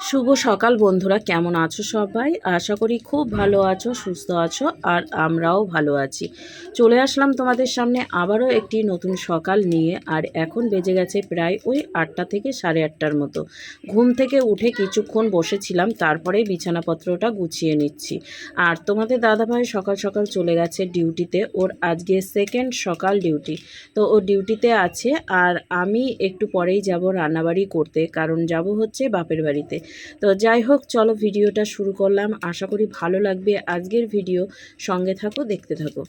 শুভ সকাল বন্ধুরা, কেমন আছো সবাই? আশা করি খুব ভালো আছো, সুস্থ আছো, আর আমরাও ভালো আছি। চলে আসলাম তোমাদের সামনে আবারও একটি নতুন সকাল নিয়ে। আর এখন বেজে গেছে প্রায় ওই 8টা থেকে 8:30টার মতো। ঘুম থেকে উঠে কিছুক্ষণ বসেছিলাম, তারপরে বিছানাপত্রটা গুছিয়ে নিচ্ছি। আর তোমাদের দাদাভাই সকাল সকাল চলে গেছে ডিউটিতে। ওর আজকে সেকেন্ড সকাল ডিউটি, তো ও ডিউটিতে আছে। আর আমি একটু পরেই যাব রান্নাবাড়ি করতে, কারণ যাব হচ্ছে বাপের বাড়িতে। তো যাই হোক, চলো ভিডিওটা শুরু করলাম। আশা করি ভালো লাগবে আজকের ভিডিও। সঙ্গে থাকো, দেখতে থাকো।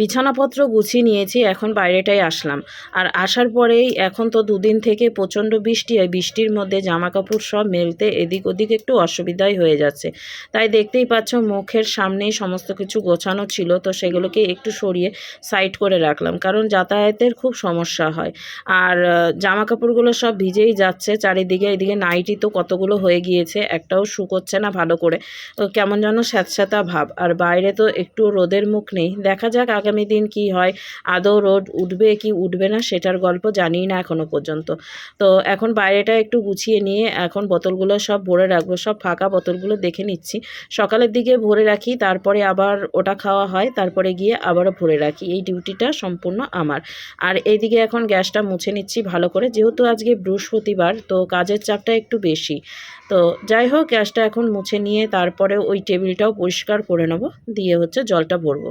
বিছানাপত্র গুছিয়ে নিয়েছি, এখন বাইরেটাই আসলাম। আর আসার পরেই এখন তো দুদিন থেকে প্রচণ্ড বৃষ্টি হয়, বৃষ্টির মধ্যে জামা কাপড় সব মেলতে এদিক ওদিক একটু অসুবিধাই হয়ে যাচ্ছে। তাই দেখতেই পাচ্ছ মুখের সামনেই সমস্ত কিছু গোছানো ছিল, তো সেগুলোকে একটু সরিয়ে সাইড করে রাখলাম, কারণ যাতায়াতের খুব সমস্যা হয়। আর জামা কাপড়গুলো সব ভিজেই যাচ্ছে চারিদিকে। এদিকে নাইটি তো কতগুলো হয়ে গিয়েছে, একটাও শুকোচ্ছে না ভালো করে, কেমন যেন স্যাঁতস্যাঁতা ভাব। আর বাইরে তো একটু রোদের মুখ নেই, দেখা যাক আগামী দিন কি হয়। আদৌ রোদ উঠবে কি উঠবে না সেটার গল্প জানি না এখনো পর্যন্ত। তো এখন বাইরেটা একটু গুছিয়ে নিয়ে এখন বোতলগুলো সব ভরে রাখবো। সব ফাঁকা বোতলগুলো দেখে নিচ্ছি, সকালের দিকে ভরে রাখি, তারপরে আবার ওটা খাওয়া হয়, তারপরে গিয়ে আবারও ভরে রাখি। এই ডিউটিটা সম্পূর্ণ আমার। আর এইদিকে এখন গ্যাসটা মুছে নিচ্ছি ভালো করে, যেহেতু আজকে বৃহস্পতিবার, তো কাজের চাপটা একটু বেশি। তো যাই হোক, গ্যাসটা এখন মুছে নিয়ে তারপরে ওই টেবিলটাও পরিষ্কার করে নেব, দিয়ে হচ্ছে জলটা ভরবো।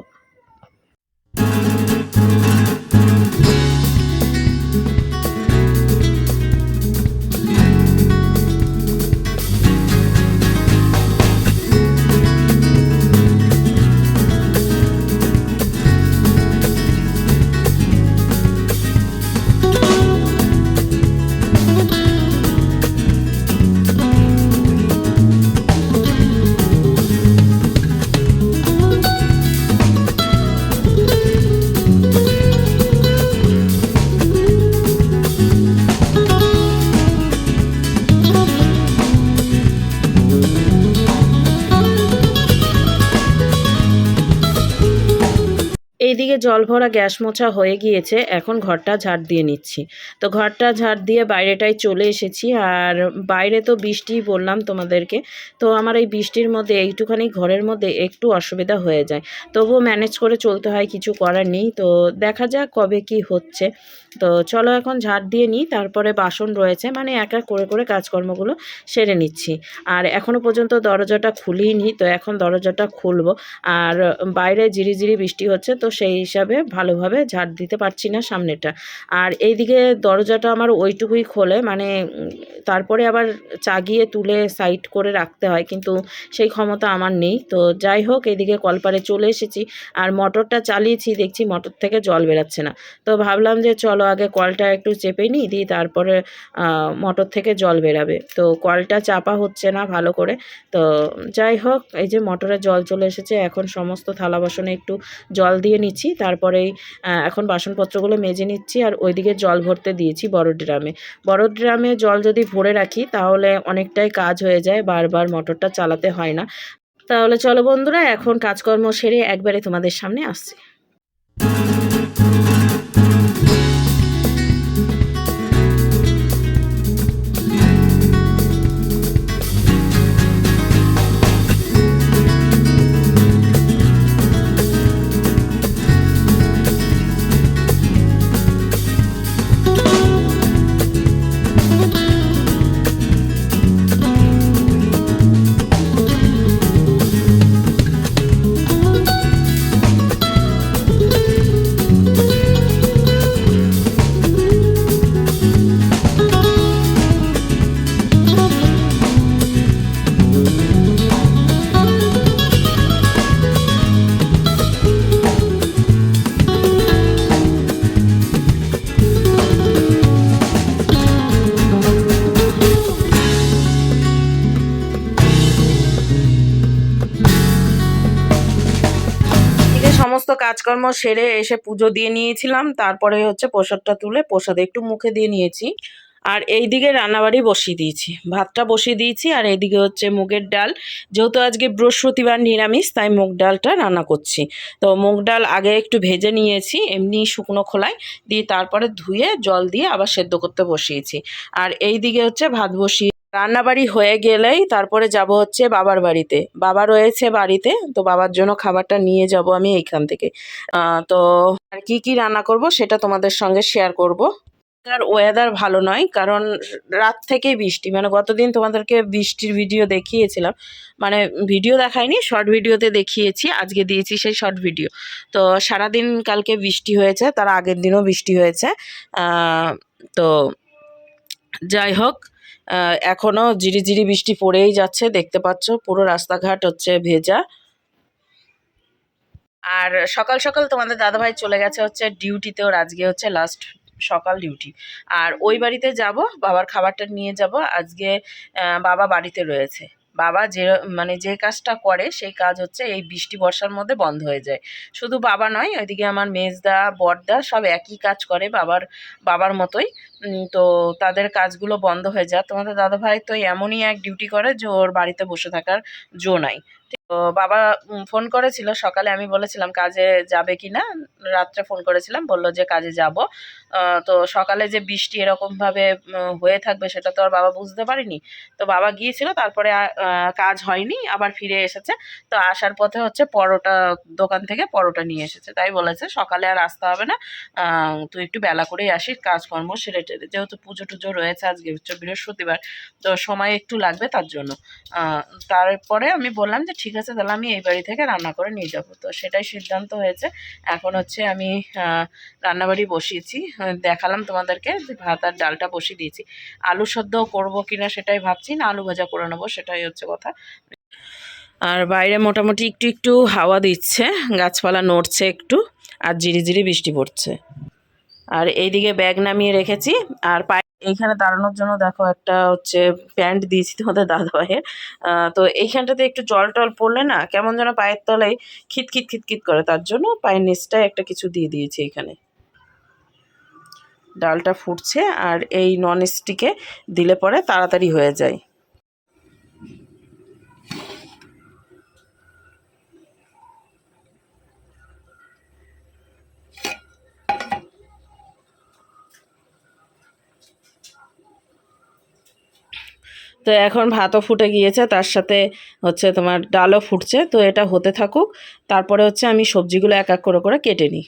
এইদিকে জল ভরা গ্যাস মোছা হয়ে গিয়েছে, এখন ঘরটা ঝাড় দিয়ে নিচ্ছি। তো ঘরটা ঝাড় দিয়ে বাইরেটায় চলে এসেছি। আর বাইরে তো বৃষ্টি বললাম তোমাদেরকে, তো আমার এই বৃষ্টির মধ্যে এইটুখানি ঘরের মধ্যে একটু অসুবিধা হয়ে যায়, তবুও ম্যানেজ করে চলতে হয়, কিছু করার নেই। তো দেখা যাক কবে কি হচ্ছে। তো চলো এখন ঝাড় দিয়ে নিই, তারপরে বাসন রয়েছে, মানে এক এক করে করে কাজকর্মগুলো সেরে নিচ্ছি। আর এখনও পর্যন্ত দরজাটা খুলিনি, তো এখন দরজাটা খুলবো। আর বাইরে ঝিরিঝিরি বৃষ্টি হচ্ছে, তো সেই হিসাবে ভালোভাবে ঝাড় দিতে পারছি না সামনেটা। আর এইদিকে দরজাটা আমার ওইটুকুই খোলে, মানে তারপরে আবার চাগিয়ে তুলে সাইড করে রাখতে হয়, কিন্তু সেই ক্ষমতা আমার নেই। তো যাই হোক, এইদিকে কলপারে চলে এসেছি। আর মোটরটা চালিয়েছি, দেখছি মোটর থেকে জল বেরাচ্ছে না। তো ভাবলাম যে চলো আগে কলটা একটু চেপে নিই, দিয়ে তারপরে মোটর থেকে জল বেরাবে। তো কলটা চাপা হচ্ছে না ভালো করে। তো যাই হোক, এই যে মোটরে জল চলে এসেছে, এখন সমস্ত থালা বাসনে একটু জল দিয়ে নিচ্ছি, তারপরেই এখন বাসনপত্রগুলো মেজে নিচ্ছি। আর ওইদিকে জল ভরতে দিয়েছি বড় ড্রামে। বড় ড্রামে জল যদি ভরে রাখি তাহলে অনেকটাই কাজ হয়ে যায়, বারবার মোটরটা চালাতে হয় না। তাহলে চলো বন্ধুরা, এখন কাজকর্ম সেরে একবারে তোমাদের সামনে আসছি। কাজকর্ম সেরে এসে পুজো দিয়ে নিয়েছিলাম, তারপরে হচ্ছে প্রসাদটা তুলে প্রসাদ একটু মুখে দিয়ে নিয়েছি। আর এইদিকে রান্নাবাড়ি বসিয়ে দিয়েছি, ভাতটা বসিয়ে দিয়েছি। আর এইদিকে হচ্ছে মুগের ডাল, যেহেতু আজকে বৃহস্পতিবার নিরামিষ, তাই মুগ ডালটা রান্না করছি। তো মুগ ডাল আগে একটু ভেজে নিয়েছি এমনি শুকনো খোলায় দিয়ে, তারপরে ধুয়ে জল দিয়ে আবার সেদ্ধ করতে বসিয়েছি। আর এইদিকে হচ্ছে ভাত বসিয়ে রান্নাবাড়ি হয়ে গেলেই তারপরে যাব হচ্ছে বাবার বাড়িতে। বাবা রয়েছে বাড়িতে, তো বাবার জন্য খাবারটা নিয়ে যাব আমি এইখান থেকে। তো আর কি রান্না করব সেটা তোমাদের সঙ্গে শেয়ার করব। আর ওয়েদার ভালো নয়, কারণ রাত থেকেই বৃষ্টি, মানে গতদিন তোমাদেরকে বৃষ্টির ভিডিও দেখিয়েছিলাম, মানে ভিডিও দেখাইনি, শর্ট ভিডিওতে দেখিয়েছি, আজকে দিয়েছি সেই শর্ট ভিডিও। তো সারাদিন কালকে বৃষ্টি হয়েছে, তার আগের দিনও বৃষ্টি হয়েছে। তো যাই হোক, এখনও ঝিরিঝিরি বৃষ্টি পড়েই যাচ্ছে, দেখতে পাচ্ছ পুরো রাস্তাঘাট হচ্ছে ভেজা। আর সকাল সকাল তোমাদের দাদাভাই চলে গেছে হচ্ছে ডিউটিতে, ওর আজকে হচ্ছে লাস্ট সকাল ডিউটি। আর ওই বাড়িতে যাব, বাবার খাবারটা নিয়ে যাব আজকে। বাবা বাড়িতে রয়েছে। বাবা মানে যে কাজটা করে সেই কাজ হচ্ছে এই বৃষ্টি বর্ষার মধ্যে বন্ধ হয়ে যায়। শুধু বাবা নয়, ওইদিকে আমার মেজদা বড়দা সব একই কাজ করে বাবার মতোই। তো তাদের কাজগুলো বন্ধ হয়ে যায়। তোমাদের দাদাভাই তো এমনই এক ডিউটি করে যে ওর বাড়িতে বসে থাকার জো নাই। তো বাবা ফোন করেছিল সকালে, আমি বলেছিলাম কাজে যাবে কি না, রাত্রে ফোন করেছিলাম, বললো যে কাজে যাব। তো সকালে যে বৃষ্টি এরকমভাবে হয়ে থাকবে সেটা তো আর বাবা বুঝতে পারিনি। তো বাবা গিয়েছিল, তারপরে কাজ হয়নি, আবার ফিরে এসেছে। তো আসার পথে হচ্ছে পরোটা দোকান থেকে পরোটা নিয়ে এসেছে, তাই বলেছে সকালে আর আসতে হবে না, তুই একটু বেলা করেই আসিস, কাজকর্ম সেরে টেরে, যেহেতু পুজো টুজো রয়েছে আজকে হচ্ছে বৃহস্পতিবার, তো সময় একটু লাগবে তার জন্য। তারপরে আমি বললাম যে ঠিক আছে, তাহলে আমি এই বাড়ি থেকে রান্না করে নিয়ে যাব। তো সেটাই সিদ্ধান্ত হয়েছে। এখন হচ্ছে আমি রান্নাবাড়ি বসিয়েছি, দেখালাম তোমাদেরকে যে ভাত আর ডালটা বসিয়ে দিয়েছি। আলু সেদ্ধ করবো কিনা সেটাই ভাবছি, না আলু ভাজা করে নেবো, সেটাই হচ্ছে কথা। আর বাইরে মোটামুটি একটু একটু হাওয়া দিচ্ছে, গাছপালা নড়ছে একটু, আর ঝিরিঝিরি বৃষ্টি পড়ছে। আর এইদিকে ব্যাগ নামিয়ে রেখেছি। আর এইখানে দাঁড়ানোর জন্য দেখো একটা হচ্ছে প্যান্ট দিয়েছি তোমাদের দাদাভাইয়ের। তো এইখানটাতে একটু জল টল পড়লে না কেমন যেন পায়ের তলায় খিটখিট খিটখিট করে, তার জন্য পায়ের নিচটায় একটা কিছু দিয়ে দিয়েছি এখানে। ডালটা ফুটছে, আর এই নন স্টিকে দিলে পরে তাড়াতাড়ি হয়ে যায়। তো এখন ভাতও ফুটে গিয়েছে, তার সাথে হচ্ছে তোমার ডালও ফুটছে। তো এটা হতে থাকুক, তারপরে হচ্ছে আমি সবজিগুলো এক এক করে করে কেটে নিই।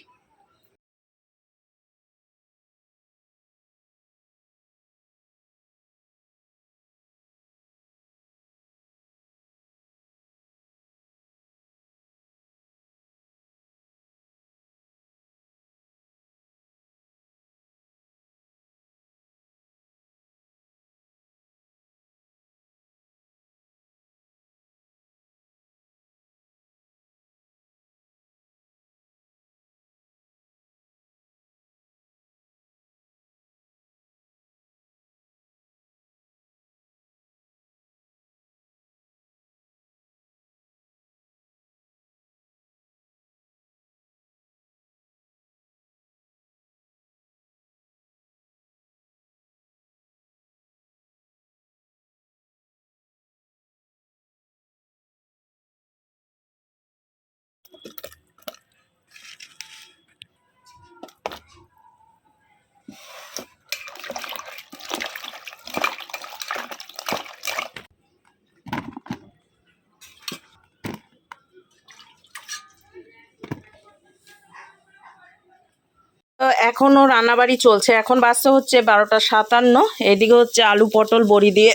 এখনও রান্নাবাড়ি চলছে, এখন বাজতে হচ্ছে 12টা 57। এদিকে হচ্ছে আলু পটল বড়ি দিয়ে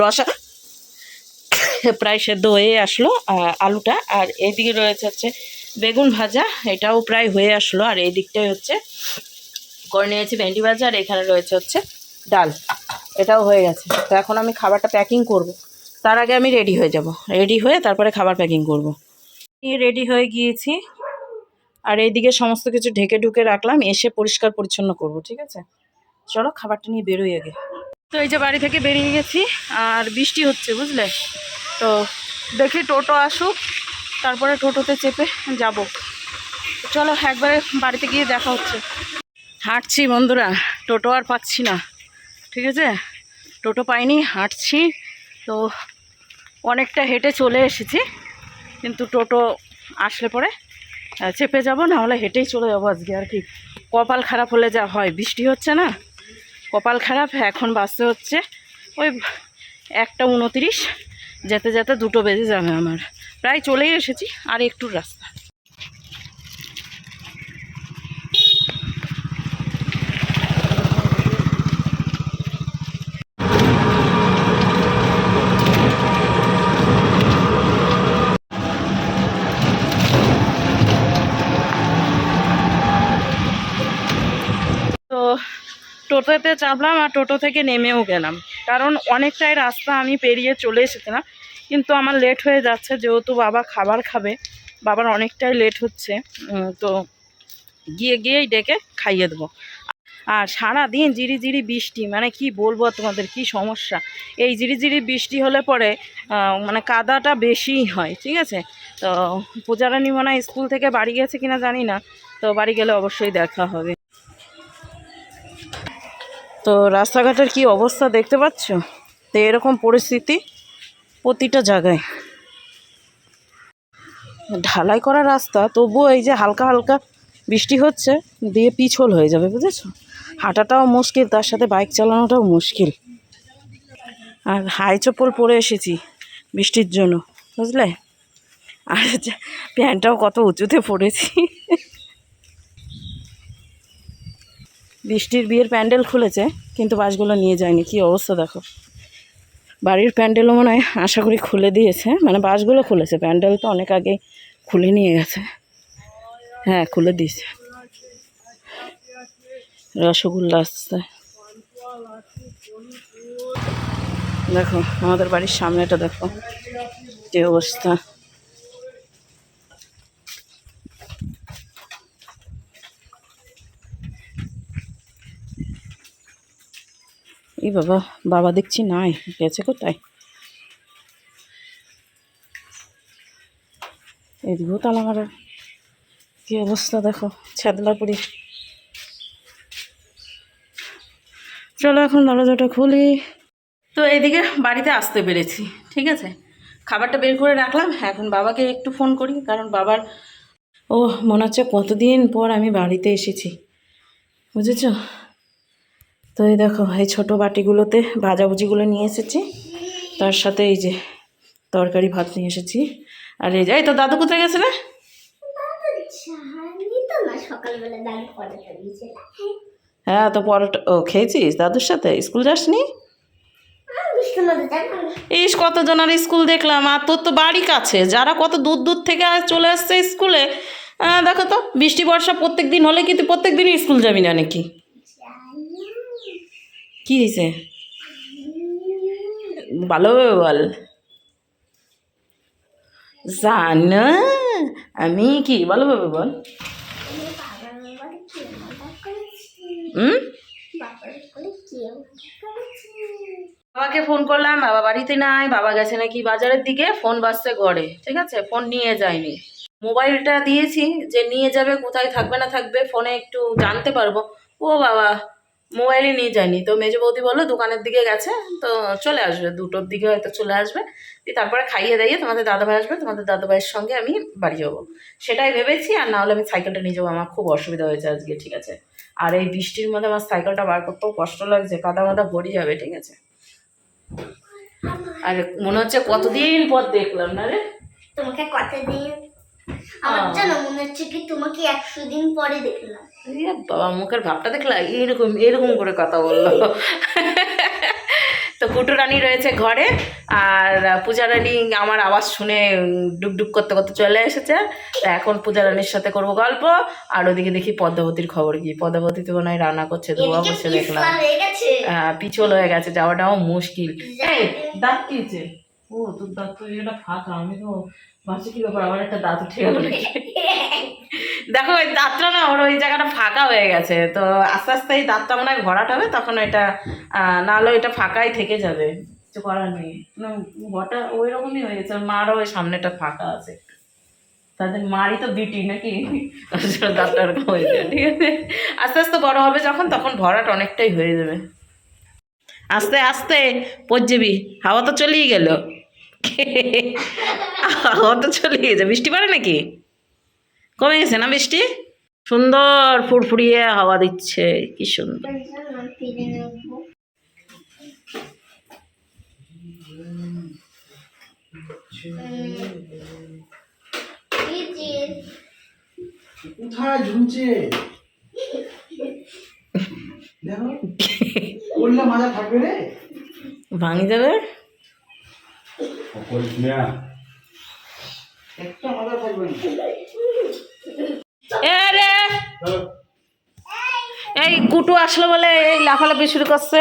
রসা প্রায় সেদ্ধ হয়ে আসলো আলুটা। আর এইদিকে রয়েছে হচ্ছে বেগুন ভাজা, এটাও প্রায় হয়ে আসলো। আর এই দিকটাই হচ্ছে করে নিয়েছি ভেন্ডি ভাজা, আর এখানে রয়েছে হচ্ছে ডাল, এটাও হয়ে গেছে। তো এখন আমি খাবারটা প্যাকিং করব, তার আগে আমি রেডি হয়ে যাব, রেডি হয়ে তারপরে খাবার প্যাকিং করব। রেডি হয়ে গিয়েছি, আর এইদিকে সমস্ত কিছু ঢেকে ঢুকে রাখলাম, এসে পরিষ্কার পরিচ্ছন্ন করব। ঠিক আছে, চলো খাবারটা নিয়ে বেরোই আগে। তো এই যে বাড়ি থেকে বেরিয়ে গেছি, আর বৃষ্টি হচ্ছে বুঝলে। তো দেখি টোটো আসুক, তারপরে টোটোতে চেপে যাব। চলো একবারে বাড়িতে গিয়ে দেখা হচ্ছে। হাঁটছি বন্ধুরা, টোটো আর পাচ্ছি না, ঠিক আছে, টোটো পাইনি, হাঁটছি। তো অনেকটা হেঁটে চলে এসেছি, কিন্তু টোটো আসলে পরে চেপে যাব, না হলে হেঁটেই চলে যাবো আজকে। আর কি কপাল খারাপ হলে যা হয়, বৃষ্টি হচ্ছে না, কপাল খারাপ। এখন বাসে হচ্ছে ওই 1:29, যেতে যেতে 2টো বেজে যাবে আমার। প্রায় চলেই এসেছি, আর একটু রাস্তা। তো টোটোতে চাপলাম আর টোটো থেকে নেমেও গেলাম, কারণ অনেকটাই রাস্তা আমি পেরিয়ে চলে এসেছিলাম, কিন্তু আমার লেট হয়ে যাচ্ছে, যেহেতু বাবা খাবার খাবে, বাবার অনেকটাই লেট হচ্ছে। তো গিয়েই ডেকে খাইয়ে দেবো। আর সারাদিন ঝিরিঝিরি বৃষ্টি, মানে কি বলবো তোমাদের কি সমস্যা। এই ঝিরিঝিরি বৃষ্টি হলে পরে মানে কাদাটা বেশিই হয়, ঠিক আছে। তো পূজারানী মনে হয় স্কুল থেকে বাড়ি গেছে কিনা জানি না, তো বাড়ি গেলে অবশ্যই দেখা হবে। তো রাস্তাঘাটের কি অবস্থা দেখতে পাচ্ছ, তো এরকম পরিস্থিতি প্রতিটা জায়গায়। ঢালাই করা রাস্তা, তবুও এই যে হালকা হালকা বৃষ্টি হচ্ছে, দিয়ে পিছল হয়ে যাবে, বুঝেছো। হাঁটাটাও মুশকিল, তার সাথে বাইক চালানোটাও মুশকিল। আর হাই চপ্পল পরে এসেছি বৃষ্টির জন্য, বুঝলে। আর প্যান্টটাও কত উঁচুতে পড়েছি। বৃষ্টির বিয়ের প্যান্ডেল খুলেছে, কিন্তু বাসগুলো নিয়ে যায়নি, কি অবস্থা দেখো। বাড়ির প্যান্ডেলও মনে হয় আশা করি খুলে দিয়েছে, মানে বাসগুলো খুলেছে, প্যান্ডেল তো অনেক আগে খুলে নিয়ে গেছে। হ্যাঁ, খুলে দিয়েছে। রসগোল্লা আসছে, দেখো আমাদের বাড়ির সামনেটা দেখো যে অবস্থা। এই বাবা, বাবা দেখছি নাই, গেছে কোথায়। এদিকেও তালা মারা, কি অবস্থা দেখো, ছ্যাদলাপুরি। চলো এখন দরজাটা খুলি। তো এইদিকে বাড়িতে আসতে পেরেছি, ঠিক আছে, খাবারটা বের করে রাখলাম। এখন বাবাকে একটু ফোন করি, কারণ বাবার মনে হচ্ছে কতদিন পর আমি বাড়িতে এসেছি, বুঝেছ। তো এই দেখো, এই ছোটো বাটিগুলোতে ভাজাভুজিগুলো নিয়ে এসেছি, তার সাথে এই যে তরকারি ভাত নিয়ে এসেছি। আর এই যে, এই তো দাদু কোথায় গেছে রে? হ্যাঁ, তো পরোটা খেয়েছিস দাদুর সাথে, স্কুল যাসনি? ইস, কতজন আর স্কুল দেখলাম, আর তোর তো বাড়ি কাছে, যারা কত দূর দূর থেকে চলে আসছে স্কুলে। দেখো তো, বৃষ্টি বর্ষা প্রত্যেক দিন হলে কি তুই প্রত্যেক দিনই স্কুল যাবি না নাকি? কি হয়েছে, ভালোভাবে বল। জানা আমি কি, ভালোভাবে বল। বাবাকে ফোন করলাম, বাবা বাড়িতে নাই, বাবা গেছে নাকি বাজারের দিকে, ফোন বাজছে ঘরে, ঠিক আছে, ফোন নিয়ে যায়নি। মোবাইলটা দিয়েছি যে নিয়ে যাবে, কোথায় থাকবে না থাকবে ফোনে একটু জানতে পারবো। ও বাবা, মোবাইলই নিয়ে যায়নি। তো মেজো বৌদি বললো দোকানের দিকে গেছে, তো চলে আসবে 2টোর দিকে হয়তো চলে আসবে, তারপরে খাইয়ে দাইয়ে তোমাদের দাদাভাই আসবে, তোমাদের দাদাভাইয়ের সঙ্গে আমি বাড়ি যাবো, সেটাই ভেবেছি। আর না হলে আমি সাইকেলটা নিয়ে যাবো, আমার খুব অসুবিধা হয়েছে আজকে, ঠিক আছে। আর এই বৃষ্টির মধ্যে আমার সাইকেলটা বার করতেও কষ্ট লাগছে, কাদা মাদা ভরে যাবে, ঠিক আছে। আর মনে হচ্ছে কতদিন পর দেখলাম না রে তোমাকে, কতদিন আমার জানো মনে হচ্ছে কি তোমাকে 100 দিন পরে দেখলাম। বাবা, মুখের ভাবটা দেখলা, এরকম এরকম করে কথা বললো। তো কুটু রানী রয়েছে ঘরে, আর পূজা রানী আমার আওয়াজ শুনে ডুকডুক করতে করতে চলে এসেছে। তো এখন পূজা রানীর সাথে করবো গল্প, আর ওদিকে দেখি পদ্মাবতীর খবর কি। পদ্মাবতী তো মনে হয় রান্না করছে, ধোয়া করছে দেখলাম। পিছল হয়ে গেছে, যাওয়াটাও মুশকিল। দাঁত কিছে, ও তোর দাঁত তো এটা ফাঁকা, আমি তো ভাবছি কি ব্যাপার, আমার একটা দাঁত উঠে গেল নাকি। দেখো ওই দাঁতটা না, ওর ওই জায়গাটা ফাঁকা হয়ে গেছে, তো আস্তে আস্তে এই দাঁতটা মনে হয় ভরাট হবে, তখন এটা নাহলে এটা ফাঁকাই থেকে যাবে, কিছু করার নেই। ঘরটা ওই রকমই হয়ে গেছে, মারও ওই সামনেটা ফাঁকা আছে, তো তাদের মারই তো বিটি নাকি, দাঁতটা এরকম হয়ে যায়। ঠিক আছে, আস্তে আস্তে বড় হবে যখন, তখন ভরাট অনেকটাই হয়ে যাবে। আস্তে আস্তে পড়ে যাবি, হাওয়া তো চলেই গেল। হাওয়া তো চলে গেছে। বৃষ্টি পড়ে নাকি? কমে গেছে না বৃষ্টি? সুন্দর ফুরফুরিয়ে হাওয়া দিচ্ছে, কি সুন্দর। ফিরে নেবো। এই যে কোথায় ঝুলছে দেখো, করলে মাজা থাকবে রে, ভাঙি যাবে। একটা মাজা থাকবে না। এ রে, চলো। এই কুটু আসলো বলে এই লাফালাফি শুরু করছে।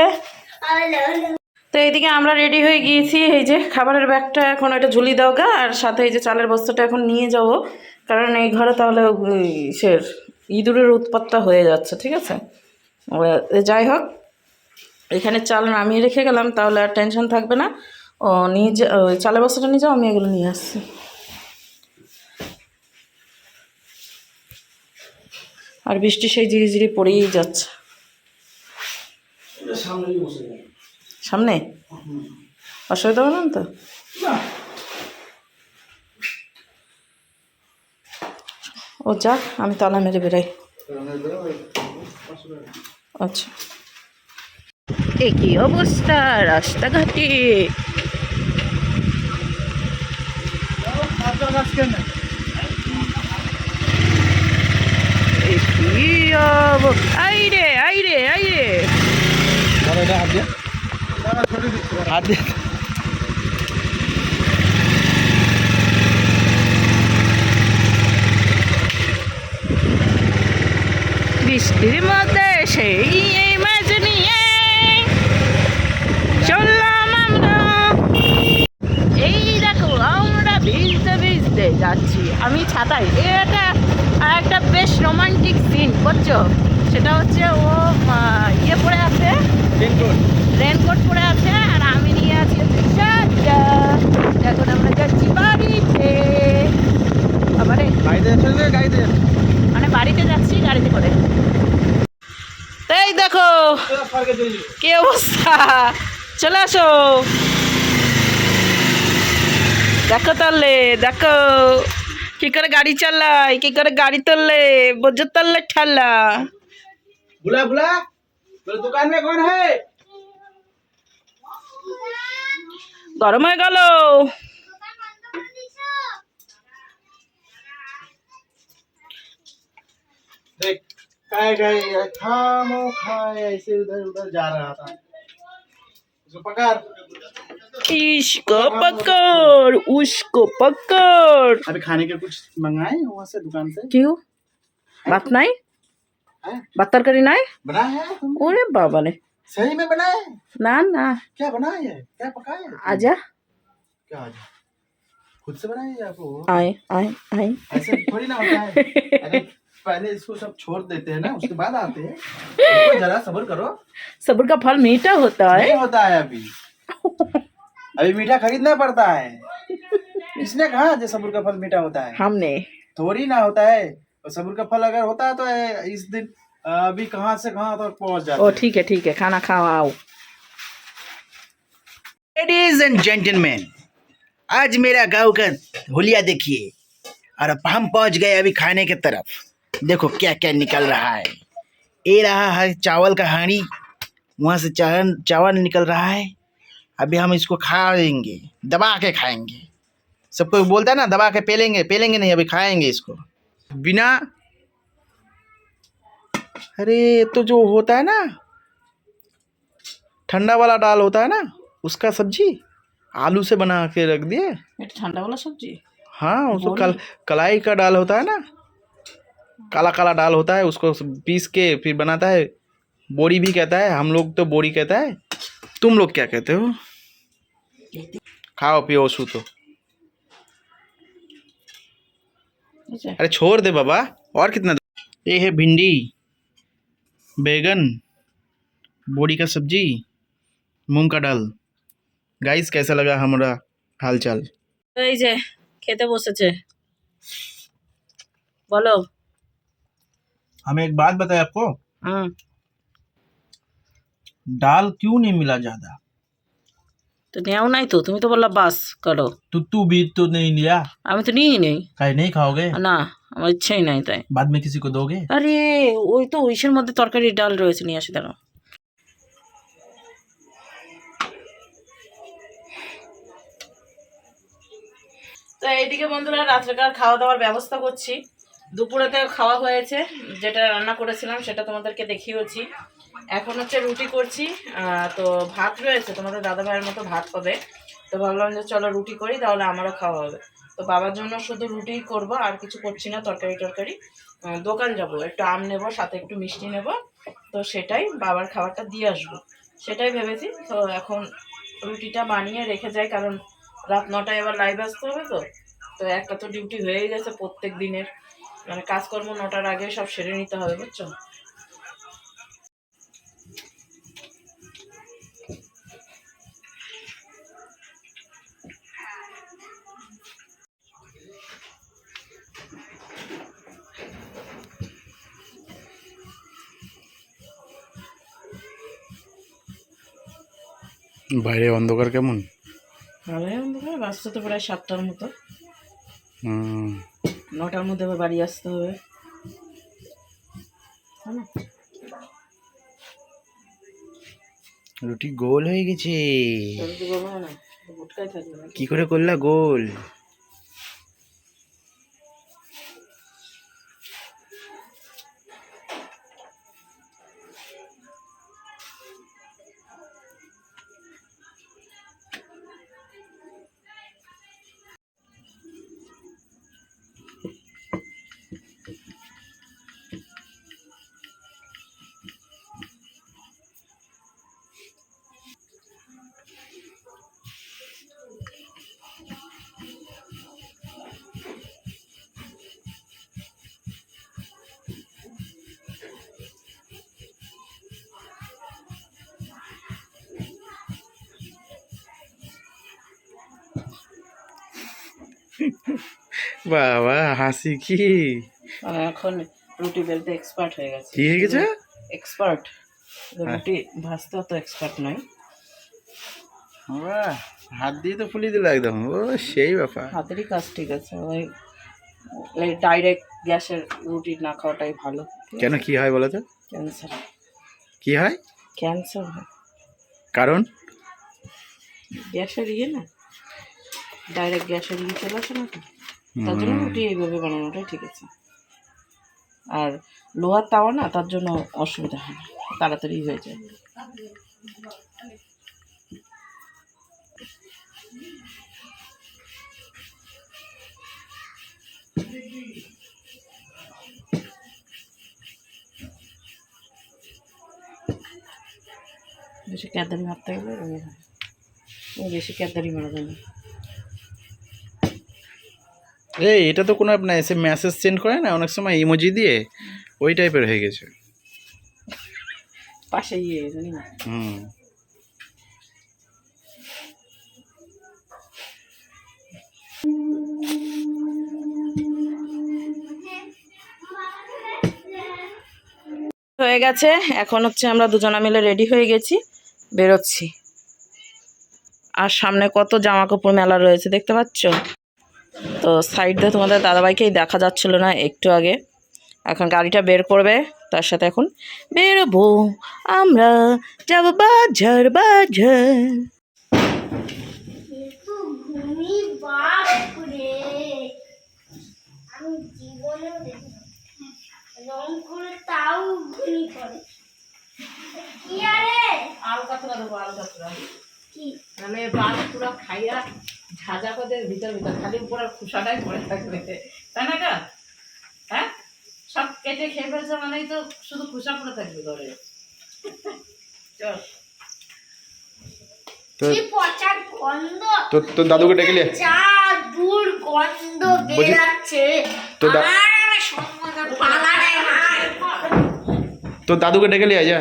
তো এইদিকে আমরা রেডি হয়ে গিয়েছি, এই যে খাবারের ব্যাগটা এখন এটা ঝুলি দাও গা, আর সাথে এই যে চালের বস্তাটা এখন নিয়ে যাব, কারণ এই ঘরে তাহলে সের ইঁদুরের উৎপাতটা হয়ে যাচ্ছে। ঠিক আছে, যাই হোক, এখানে চাল নামিয়ে রেখে গেলাম, তাহলে আর টেনশন থাকবে না। ও নিয়ে যা, ওই চালের বস্তাটা নিয়ে যাও, আমি এগুলো নিয়ে আসছি। আর বৃষ্টি সেই ঝিরি ঝিরি পড়েই যাচ্ছে। এটা সামনেই বসে যাবে। সামনে অসুবিধা হবে না তো? না, ও যাক, আমি তালা মেরে বেরাই। আমরা বেরোবো, পাঁচশো টাকা। আচ্ছা, এ কি অবস্থা রাস্তাঘাটে? এ কি আইরে আইরে আইরে। হাত দিয়ে বৃষ্টির মধ্যে সেই এই মাছ নিয়ে চললাম আমরা। এই দেখো আমরা ভিজতে ভিজতে যাচ্ছি, আমি ছাতায়। এটা একটা বেশ রোমান্টিক সিন করছো, সেটা হচ্ছে ও ইয়ে পরে আছে, রেনকোট পরে আছে, আর আমি নিয়ে আছি হচ্ছে ছাতা। এখন আমরা যাচ্ছি বাড়িতে। আবারে মানে বাড়িতে যাচ্ছি গাড়িতে করে। এই দেখো কি অবস্থা, চলে আসো। দেখো তাহলে, দেখো কি করে গাড়ি চালাই, কি করে গাড়ি তোলে, বোঝো তাহলে ঠাল্লা। बुला बुला, बोले दुकान में कौन है? গরম হয়ে গেল। देख काय काय खामो खाए ऐसे उधर उधर जा रहा था, उसको पकड़। इसको पकड़, उसको पकड़। अभी खाने के कुछ मंगाए वहाँ से दुकान से? क्यों, बात नहीं? है? बात तरकारी नहीं? बनाया है तुमने? ओरे बाबा ने, सही में बनाया है? ना ना, क्या बनाया है, क्या पकाया है? आजा, क्या आज खुद से बनाया है या फिर आए आए आए। ऐसे थोड़ी ना होता है। अरे पहले इसको सब छोड़ देते हैं ना, उसके बाद आते हैं। इसको जरा सब्र करो, सब्र का फल मीठा होता है। नहीं होता है अभी, अभी मीठा खरीदना पड़ता है। इसने कहा जो सब्र का फल मीठा होता है, हमने थोड़ी ना होता है। और सब्र का फल अगर होता है तो इस दिन अभी कहाँ से कहाँ तक पहुँच जाते ओ हैं। ठीक है, खाना खाओ आओ। लेडीज एंड जेंटलमैन, आज मेरा गांव का होलिया देखिए, और अब हम पहुंच गए अभी खाने की तरफ। देखो क्या क्या निकल रहा है। ये रहा है चावल का हांडी, वहाँ से चावल निकल रहा है। अभी हम इसको खाएंगे, दबा के खाएंगे। सबको बोलता है ना दबा के पेलेंगे, पेलेंगे नहीं, अभी खाएंगे इसको बिना। अरे तो जो होता है ना ठंडा वाला दाल होता है ना, उसका सब्जी आलू से बना के रख दिए। এটা ঠান্ডা वाला सब्जी। हाँ, उसको कलाई का दाल होता है ना, काला काला दाल होता है, उसको पीस के फिर बनाता है। बोरी भी कहता है, हम लोग तो बोरी कहता है। तुम लोग क्या कहते हो? खाओ पियो सूतो। अरे छोड़ दे बाबा, और कितना ये है भिंडी, बैगन, बोरी का सब्जी, मूंग का दाल। गाइस कैसा लगा हमारा हालचाल? এই যে খেতে বসেছে। বলো। हमें एक बात बताए आपको, হুম। दाल क्यों नहीं मिला ज्यादा? তো নেও নাই তো, তুমি তো বললা বাস করো। तू भी तो नहीं लिया, আমি তো নিই নেই। कहीं नहीं खाओगे? না, আমার ইচ্ছেই নাই তাই। बाद में किसी को दोगे? আরে ওই তো ওইসের মধ্যে তরকারি ডাল রয়েছে, নিয়ে আসি দাঁড়াও। তো এইদিকে বন্ধুরা রাত্রেকার খাওয়া দাওয়ার ব্যবস্থা করছি। দুপুরেতে খাওয়া হয়েছে, যেটা রান্না করেছিলাম সেটা তোমাদেরকে দেখিয়েছি। এখন হচ্ছে রুটি করছি। তো ভাত রয়েছে, তোমাদের দাদা ভাইয়ের মতো ভাত হবে। তো ভাবলাম যে চলো রুটি করি, তাহলে আমারও খাওয়া হবে। তো বাবার জন্য শুধু রুটিই করব, আর কিছু করছি না। তরকারি দোকান যাব, একটু আম নেব, সাথে একটু মিষ্টি নেব। তো সেটাই বাবার খাবারটা দিয়ে আসবো, সেটাই ভেবেছি। তো এখন রুটিটা বানিয়ে রেখে যাই, কারণ রাত 9টায় এবার লাইভ আসতে হবে। তো একটা তো ডিউটি হয়েই গেছে প্রত্যেক দিনের, মানে কাজকর্ম 9টার আগে সব সেরে নিতে হবে, বুঝছো। বাইরে অন্ধকার কেমন? ভালোই অন্ধকার, বাসটা তো প্রায় 7টার মতো। হুম, 9টার মধ্যে আবার বাড়ি আসতে হবে, তাই না? রুটি গোল হয়ে গেছে। রুটি করবো না, গুটকাই থাকবে না। কি করে করলা গোল? বাবা হাসি কি! এখন রুটি বেলতে এক্সপার্ট হয়ে গেছে। কি হয়ে গেছে? এক্সপার্ট। রুটি ভাজতে অত এক্সপার্ট নয়। বাহ, হাত দিয়ে তো ফুলিয়ে দিল একদম। ও সেই ব্যাপার। হাতেরই কাজ ঠিক আছে, ওই ডাইরেক্ট গ্যাসের রুটি না খাওয়াটাই ভালো। কেন, কি হয় বলো তো? ক্যান্সার। কি হয়? ক্যান্সার হয় কারণ? গ্যাসের না, ডাইরেক্ট গ্যাসের চলে আসে না তো, তার জন্য রুটি এইভাবে বানানোটাই ঠিক আছে। আর লোহার তাওয়া না, তার জন্য অসুবিধা হয় না, তাড়াতাড়ি হয়ে যায়। বেশি ক্যাদারি মারতে গেলে বেশি ক্যাদারি মারা যায় না। এই এটা তো কোনো আপনার এসে মেসেজ সেন্ড করে না অনেক সময় ইমোজি দিয়ে, ওই টাইপের হয়ে গেছে। পাশে জানি না। হুম, হয়ে গেছে। এখন হচ্ছে আমরা দুজনা মিলে রেডি হয়ে গেছি, বেরোচ্ছি। আর সামনে কত জামা কাপড় মেলা রয়েছে দেখতে পাচ্ছ। তো সাইড দিয়ে তোমাদের দাদাভাইকেই দেখা যাচ্ছিল না একটু আগে। এখন গাড়িটা বের করবে, তার সাথে এখন বেরোবো আমরা, যাব বাজার বাজার। কিন্তু ঘুমি বাপরে, আমি জীবনেও দেখিনি রং করে তাও ঘুমি করে। কি আরে আলু কাতরা দেবো, আলু কাতরা কি মানে বাদ পুরো খাইয়া ঝাঁঝা করে ভিতর খালি পুরো খোসাটাই পড়ে থাকবে, তাই না গা? হ্যাঁ, সব কেটে খেয়ে ফেলছে মানেই তো শুধু খোসা পড়ে থাকবে ঘরে। চল। কি পচা গন্ধ, তো দাদুকে ডেকে নিয়ে যা দূর গন্ধ বেরাচ্ছে। তো আর সময় পালারে হাই তো দাদুকে ডেকে নিয়ে যা।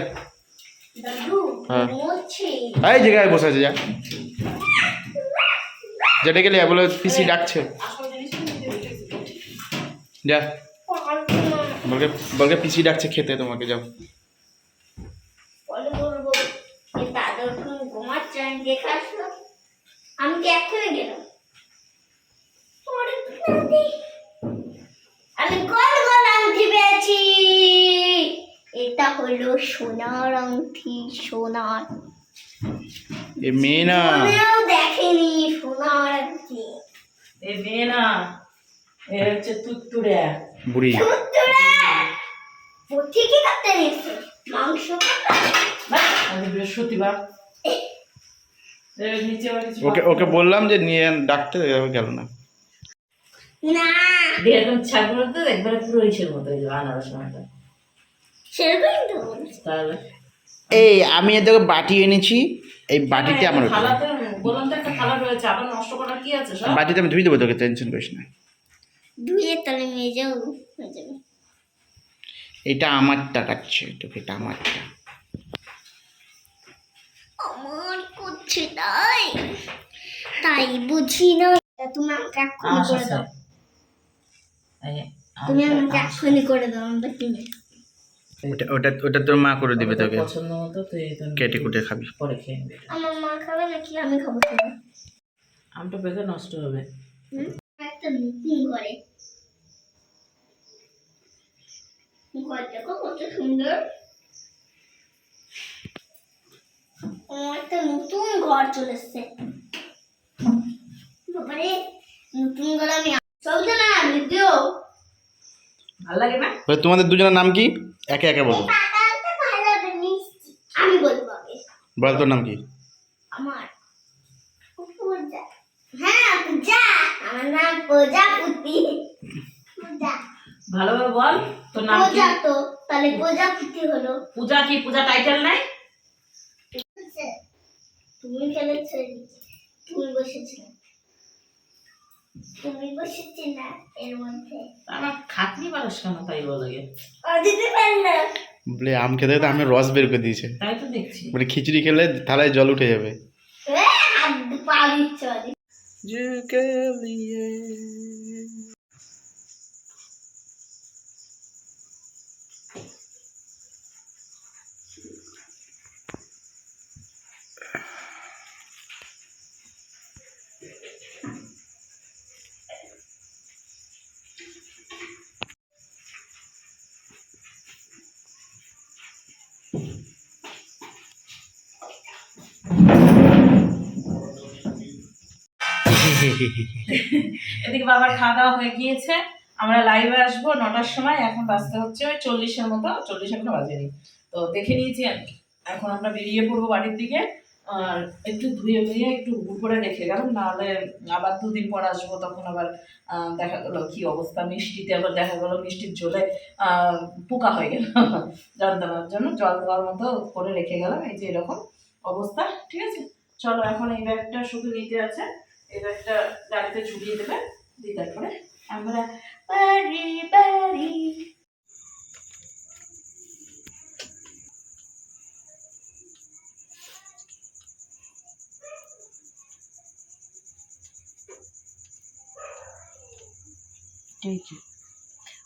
দাদু হ্যাঁ। মোছি এই জায়গায় বসে আছে, যা যা ডেকে নিয়ে বলে পিসি ডাকছে, যা। বলকে বলকে পিসি ডাকছে খেতে তোমাকে, যাও। বলে বলবো যে দাদা ওরকম ঘুমাচ্ছে, আমি দেখে আসলো, আমি কি এক্ষুনি গেলাম? পরে দাদি, আমি গোল গোল আংটি পেয়েছি। এটা হলো সোনার আংটি, সোনার। এ মেয়ে না, মনেও দেখেনি সোনার আংটি। এ মেয়ে না, এ হচ্ছে তুত্তুরে। বুড়ি। তুত্তুরে ঠিকই কাটতে নিয়েছে, মাংস কাটা। আজ বৃহস্পতিবার। নিচে আবার কিছু ওকে ওকে বললাম যে নিয়ে ডাকতে, গেল না। না এরকম ছাগল তো একবারে পুরো ইসের মতো, এই আনারস মাটা। সেরকমই তো বলছি। তাহলে এই আমি এদিকে বাটি এনেছি, এই বাটিতে আমার ওটা। থালাতে বললাম তো একটা থালা রয়েছে, আবার নষ্ট করার কি আছে সব? বাটিতে আমি ধুই দেবো, তোকে টেনশন করিস না। ধুয়ে তাহলে মেজেও হয়ে যাবে। এটা আমারটা কাটছে, তোকে এটা আমারটা। আমার করছে তাই, তাই বুঝি না। তুমি আমাকে এক্ষুনি করে দাও, তুমি আমাকে এক্ষুনি করে দাও, আমরা কিনে। ওটা ওটা ওটা তোর মা করে দিবে তোকে, পছন্দ মতো তুই কেটে কুটে খাবি। পরে খেয়ে নিবি। আমার মা খাবে নাকি আমি খাবো? কিনা আমটা বেকার নষ্ট হবে। একটা নতুন ঘরে, ঘর দেখো কত সুন্দর। আমার একটা নতুন ঘর চলে এসছে। বাবারে, নতুন ঘর আমি চলছে না ভিডিও। ভালো লাগে না? তোমাদের দুজনের নাম কি? একে একে বলো। আমি বলবো আগে। বল তোর নাম কি? আমার পূজা। হ্যাঁ পূজা, আমার নাম প্রজাপতি। পূজা, ভালোভাবে বল তোর নাম কি? পূজা তো তাহলে প্রজাপতি হলো। পূজা কি? পূজা টাইটেল নাই? তুমি খেলেছো, তুমি বসেছিলে, তুমি বসেছি না এর মধ্যে। আমার খাটনি মানুষ কেন তাই বলে গে? দিতে পারলো। বলে আম খেতে খেতে আমি রস বের করে দিয়েছে। তাই তো দেখছি। বলে খিচুড়ি খেলে থালায় জল উঠে যাবে। হাত পা দিচ্ছে। এদিকে বাবার খাওয়া দাওয়া হয়ে গিয়েছে, আমরা লাইভে আসবো 9টার সময়। এখন বাজতে হচ্ছে ওই 40-এর মতো, 40 এখনো বাজেনি। তো দেখে নিয়েছি এখন আমরা বেরিয়ে পড়বো বাড়ির দিকে। আর একটু ধুয়ে ধুয়ে একটু উপরে রেখে গেলাম, নাহলে আবার 2 দিন পর আসবো, তখন আবার দেখা গেলো কি অবস্থা। মিষ্টিতে আবার দেখা গেলো মিষ্টির জলে পোকা হয়ে গেল। জল দেওয়ার জন্য জল দেওয়ার মতো করে রেখে গেলাম, এই যে এরকম অবস্থা। ঠিক আছে, চলো এখন এই ব্যাগটা শুধু নিতে আছে, এই ব্যাগটা গাড়িতে ঝুলিয়ে দেবে, দিয়ে তারপরে আমরা বাড়ি বাড়ি।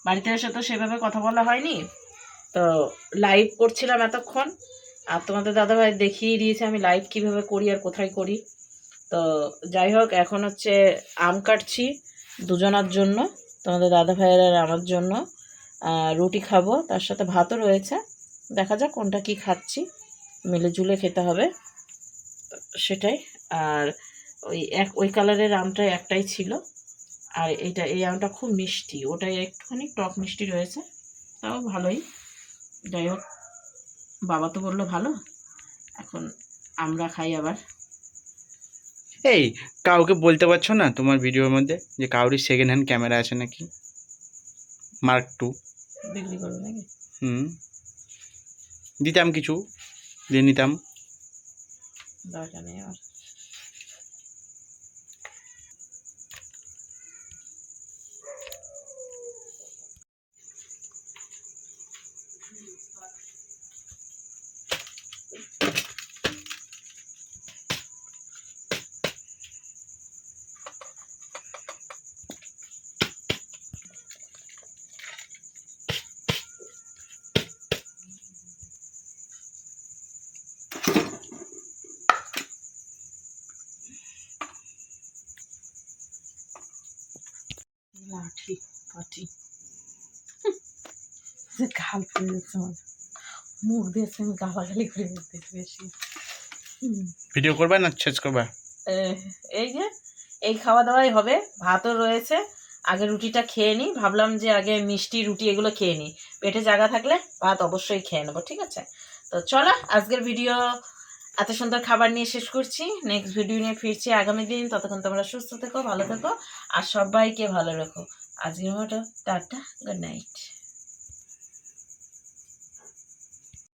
বাড়িতে এসে তো সেভাবে কথা বলা হয়নি, তো লাইভ করছিলাম এতক্ষণ। আর তোমাদের দাদাভাই দেখিয়ে দিয়েছে আমি লাইভ কিভাবে করি আর কোথায় করি। তো যাই হোক, এখন হচ্ছে আম কাটছি দুজনার জন্য, তোমাদের দাদাভাইয়ের আর আমার জন্য। রুটি খাবো, তার সাথে ভাতও রয়েছে। দেখা যাক কোনটা কি খাচ্ছি, মিলে ঝুলে খেতে হবে সেটাই। আর ওই কালারের আমটা একটাই ছিল, আর এই আমটা খুব মিষ্টি, ওটাই একটুখানি টক মিষ্টি রয়েছে, তাও ভালোই। যাই হোক, বাবা তো বললো ভালো, এখন আমরা খাই আবার। এই কাউকে বলতে পারছো না তোমার ভিডিওর মধ্যে যে কাউরি সেকেন্ড হ্যান্ড ক্যামেরা আছে নাকি? Mark II বিক্রি করবো নাকি? দিতাম, কিছু দিয়ে নিতাম। দরকার নেই আমার। পাঠি পাঠি যে গাল ফেলে যাচ্ছে আমার, মুখ দিয়েছে আমি গালাগালি করে দিতে বেশি। ভিডিও করবা না শেষ করবা? এই যে এই খাওয়া দাওয়াই হবে, ভাতও রয়েছে, আগে রুটিটা খেয়ে নিই, ভাবলাম যে আগে মিষ্টি রুটি এগুলো খেয়ে নিই, পেটে জায়গা থাকলে ভাত অবশ্যই খেয়ে নেবো, ঠিক আছে? তো চলো আজকের ভিডিও এত সুন্দর খাবার নিয়ে শেষ করছি, নেক্সট ভিডিও নিয়ে ফিরছি আগামী দিন। ততক্ষণ তোমরা সুস্থ থেকো, ভালো থেকো, আর সবাইকে ভালো রেখো। আজকের মতো টাটা, গুড নাইট।